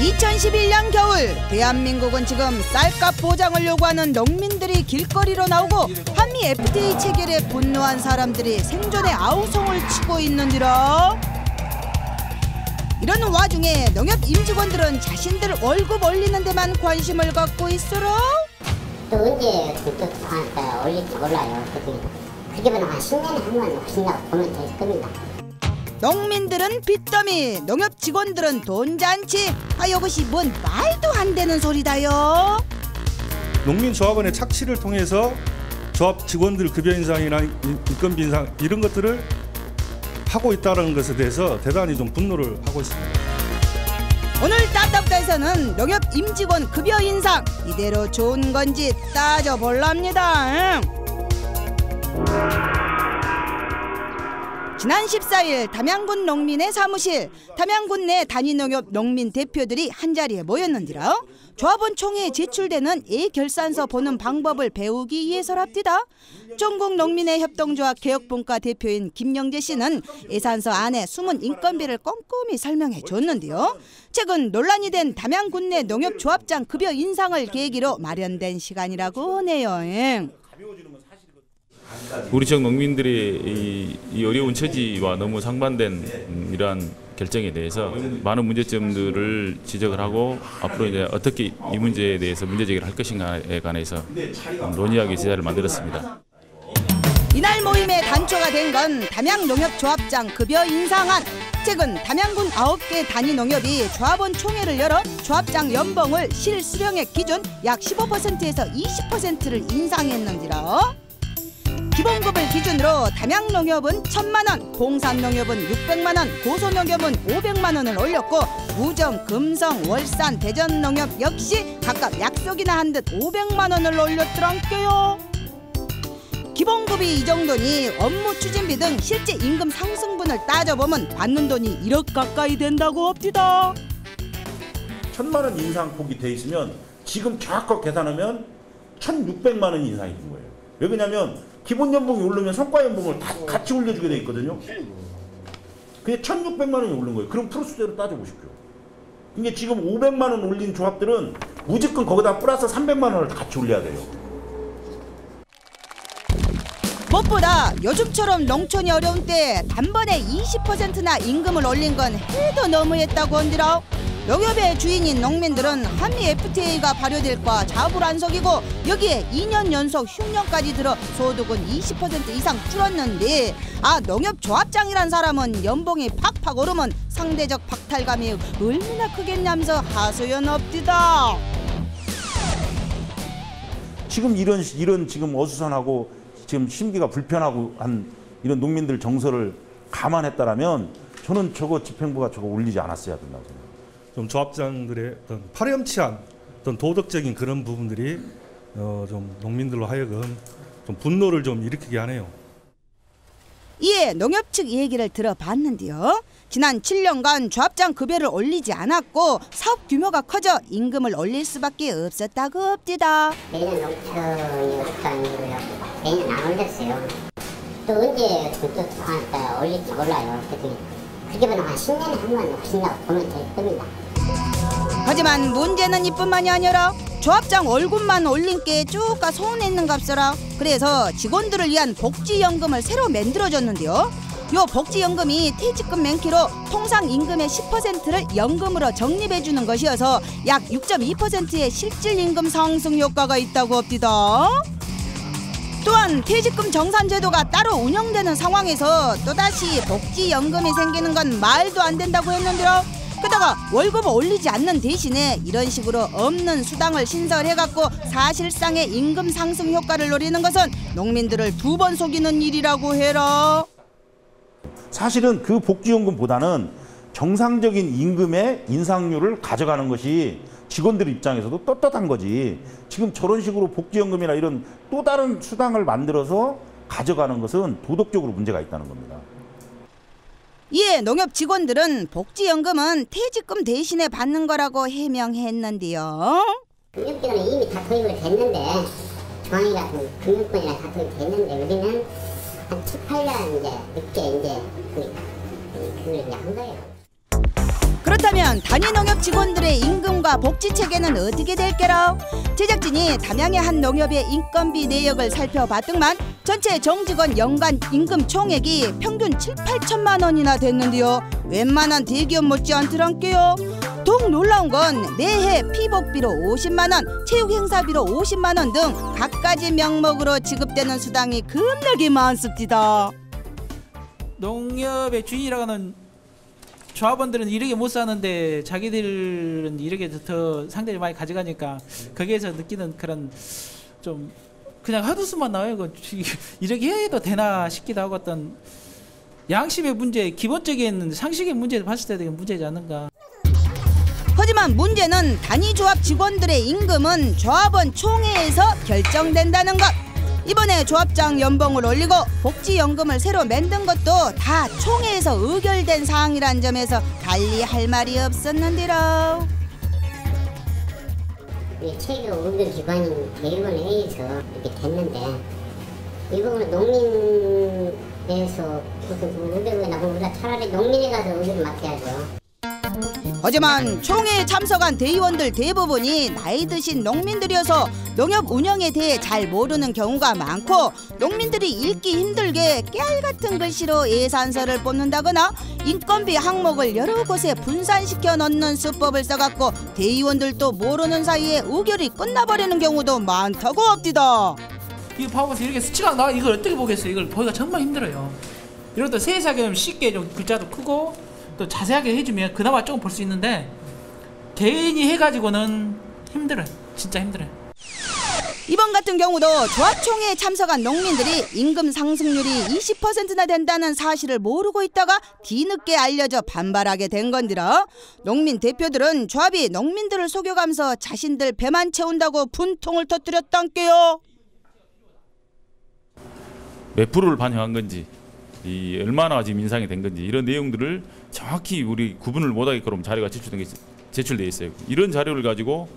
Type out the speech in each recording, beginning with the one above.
2011년 겨울 대한민국은 지금 쌀값 보장을 요구하는 농민들이 길거리로 나오고 한미 FTA 체결에 분노한 사람들이 생존의 아우성을 치고 있는지라. 이런 와중에 농협 임직원들은 자신들 월급 올리는 데만 관심을 갖고 있으라. 또 언제 또 올릴지 몰라요. 그게 한 10년에 한 번 오신다고 보면 될 겁니다. 농민들은 빚더미, 농협 직원들은 돈잔치. 이것이 뭔 말도 안 되는 소리다요. 농민조합원의 착취를 통해서 조합 직원들 급여 인상이나 인건비 인상 이런 것들을 하고 있다는 것에 대해서 대단히 좀 분노를 하고 있습니다. 오늘 따뜻하에서는 농협 임직원 급여 인상 이대로 좋은 건지 따져볼랍니다. 지난 14일 담양군 농민의 사무실, 담양군 내 단위농협 농민 대표들이 한자리에 모였는데요. 조합원 총회에 제출되는 예결산서 보는 방법을 배우기 위해서랍디다. 전국 농민의 협동조합 개혁분과 대표인 김영재 씨는 예산서 안에 숨은 인건비를 꼼꼼히 설명해 줬는데요. 최근 논란이 된 담양군 내 농협조합장 급여 인상을 계기로 마련된 시간이라고 하네요. 우리 지역 농민들의 이 어려운 처지와 너무 상반된 이러한 결정에 대해서 많은 문제점들을 지적을 하고 앞으로 이제 어떻게 이 문제에 대해서 문제 제기를 할 것인가에 관해서 논의하기 자리를 만들었습니다. 이날 모임의 단초가 된 건 담양농협조합장 급여 인상안. 최근 담양군 9개 단위 농협이 조합원 총회를 열어 조합장 연봉을 실수령액 기준 약 15%에서 20%를 인상했는지라. 기본급을 기준으로 담양농협은 1,000만 원, 봉산농협은 600만 원, 고소농협은 500만 원을 올렸고 우정, 금성, 월산, 대전농협 역시 각각 약속이나 한 듯 500만 원을 올렸더란께요. 기본급이 이 정도니 업무 추진비 등 실제 임금 상승분을 따져보면 받는 돈이 1억 가까이 된다고 합디다. 1,000만 원 인상폭이 돼 있으면 지금 정확하게 계산하면 1,600만 원 인상이 된 거예요. 왜 그러냐면 기본 연봉이 오르면 성과 연봉을 다 같이 올려주게 돼 있거든요. 그게 1,600만 원이 오른 거예요. 그럼 프로스대로 따져보십시오. 이게 지금 500만 원 올린 조합들은 무조건 거기다 플러스 300만 원을 같이 올려야 돼요. 무엇보다 요즘처럼 농촌이 어려운 때 단번에 20%나 임금을 올린 건 해도 너무했다고 한디라. 농협의 주인인 농민들은 한미 FTA가 발효될까 자불안석이고 여기에 2년 연속 흉년까지 들어 소득은 20% 이상 줄었는데 농협 조합장이란 사람은 연봉이 팍팍 오르면 상대적 박탈감이 얼마나 크겠냐면서 하소연없디다. 지금 이런 지금 어수선하고 지금 심기가 불편하고 한 이런 농민들 정서를 감안했다라면 저는 저거 집행부가 저거 올리지 않았어야 된다고 생각합니다. 좀 조합장들의 어떤 파렴치한 어떤 도덕적인 그런 부분들이 좀 농민들로 하여금 좀 분노를 좀 일으키게 하네요. 이에 농협 측 얘기를 들어봤는데요. 지난 7년간 조합장 급여를 올리지 않았고 사업 규모가 커져 임금을 올릴 수밖에 없었다고 합디다. 매년 농촌이 없다는 매년 안 올렸어요. 또 언제 또 올릴지 몰라요. 그게 한 10년에 한 번 오신다고 보면 될 겁니다. 하지만 문제는 이뿐만이 아니라 조합장 월급만 올린 게 쭉가 손해있는 값이라. 그래서 직원들을 위한 복지연금을 새로 만들어줬는데요. 요 복지연금이 퇴직금 맨키로 통상 임금의 10%를 연금으로 적립해주는 것이어서 약 6.2%의 실질 임금 상승 효과가 있다고 합디다. 또한 퇴직금 정산제도가 따로 운영되는 상황에서 또다시 복지연금이 생기는 건 말도 안 된다고 했는데요. 게다가 월급을 올리지 않는 대신에 이런 식으로 없는 수당을 신설해갖고 사실상의 임금 상승 효과를 노리는 것은 농민들을 2번 속이는 일이라고 해라. 사실은 그 복지연금보다는 정상적인 임금의 인상률을 가져가는 것이 직원들 입장에서도 떳떳한 거지. 지금 저런 식으로 복지연금이나 이런 또 다른 수당을 만들어서 가져가는 것은 도덕적으로 문제가 있다는 겁니다. 이에 농협 직원들은 복지연금은 퇴직금 대신에 받는 거라고 해명했는데요. 금융권은 이미 다 도입을 됐는데 중앙위 같은 금융권이랑 다 도입 됐는데 우리는 한 7, 8년 이제 늦게 그걸 이제 한 거예요. 그렇다면 단위 농협 직원들의 임금과 복지 체계는 어떻게 될게라? 제작진이 담양의 한 농협의 인건비 내역을 살펴봤더만 전체 정직원 연간 임금 총액이 평균 7, 8천만 원이나 됐는데요. 웬만한 대기업 못지 않더란께요. 더욱 놀라운 건 매해 피복비로 50만 원, 체육행사비로 50만 원 등 갖가지 명목으로 지급되는 수당이 겁나게 많습니다. 농협의 주인이라고 하는 조합원들은 이렇게 못 사는데 자기들은 이렇게 더 상대적으로 많이 가져가니까 거기에서 느끼는 그런 좀 그냥 헛웃음만 나와요. 이렇게 해도 되나 싶기도 하고 어떤 양심의 문제, 기본적인 상식의 문제를 봤을 때 되게 문제지 않는가. 하지만 문제는 단위 조합 직원들의 임금은 조합원 총회에서 결정된다는 것. 이번에 조합장 연봉을 올리고 복지연금을 새로 만든 것도 다 총회에서 의결된 사항이란 점에서 달리 할 말이 없었는데요. 최고 의결기관인 대의원회의에서 이렇게 됐는데 이 부분은 농민에서 무슨 의결이 나고 우리가 차라리 농민에 가서 의결을 맡아야죠. 하지만 총회에 참석한 대의원들 대부분이 나이 드신 농민들이어서 농협 운영에 대해 잘 모르는 경우가 많고 농민들이 읽기 힘들게 깨알 같은 글씨로 예산서를 뽑는다거나 인건비 항목을 여러 곳에 분산시켜 넣는 수법을 써갖고 대의원들도 모르는 사이에 의결이 끝나버리는 경우도 많다고 합니다. 이거 봐보세요. 이렇게 수치가 나와. 이걸 어떻게 보겠어요. 이걸 보기가 정말 힘들어요. 이런 것도 세세하게 좀 쉽게 좀 글자도 크고 또 자세하게 해주면 그나마 조금 볼 수 있는데 개인이 해가지고는 힘들어요. 진짜 힘들어요. 이번 같은 경우도 조합총회에 참석한 농민들이 임금 상승률이 20%나 된다는 사실을 모르고 있다가 뒤늦게 알려져 반발하게 된 건디라. 농민 대표들은 조합이 농민들을 속여가면서 자신들 배만 채운다고 분통을 터뜨렸단께요. 몇 프로를 반영한 건지, 이 얼마나 지금 인상이 된 건지 이런 내용들을 정확히 우리 구분을 못하게끔 자료가 제출돼 있어요. 이런 자료를 가지고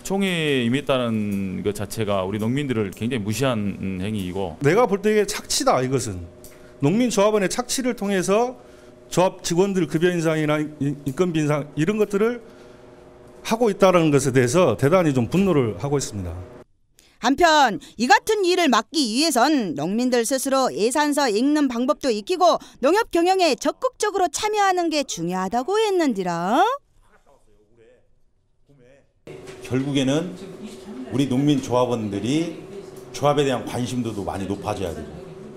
총회에 임했다는 것 자체가 우리 농민들을 굉장히 무시한 행위이고, 내가 볼 때 이게 착취다. 이것은 농민조합원의 착취를 통해서 조합 직원들 급여 인상이나 인건비 인상 이런 것들을 하고 있다는 것에 대해서 대단히 좀 분노를 하고 있습니다. 한편 이 같은 일을 막기 위해선 농민들 스스로 예산서 읽는 방법도 익히고 농협 경영에 적극적으로 참여하는 게 중요하다고 했는디라. 결국에는 우리 농민 조합원들이 조합에 대한 관심도도 많이 높아져야 되고,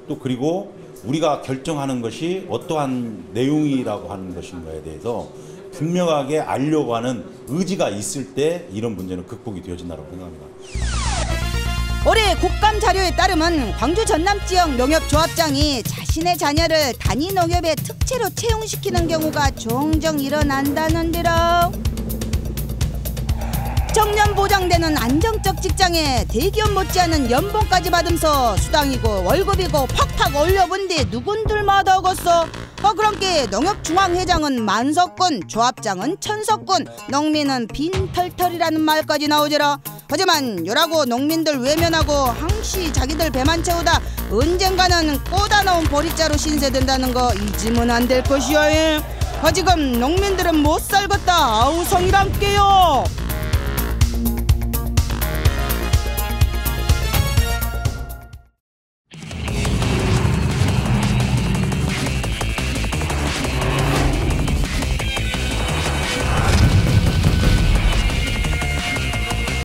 또 그리고 우리가 결정하는 것이 어떠한 내용이라고 하는 것인가에 대해서 분명하게 알려고 하는 의지가 있을 때 이런 문제는 극복이 되어진다고 생각합니다. 올해 국감 자료에 따르면 광주 전남 지역 농협 조합장이 자신의 자녀를 단위 농협의 특채로 채용시키는 경우가 종종 일어난다는데라. 정년 보장되는 안정적 직장에 대기업 못지않은 연봉까지 받으면서 수당이고 월급이고 팍팍 올려본데 누군들마다 하겠어. 그럼께 농협중앙회장은 만석군, 조합장은 천석군, 농민은 빈털털이라는 말까지 나오더라. 하지만 요라고 농민들 외면하고 항시 자기들 배만 채우다 언젠가는 꽂아놓은 보리자루 신세된다는 거 잊으면 안 될 것이야. 지금 농민들은 못 살겠다 아우성이란께요.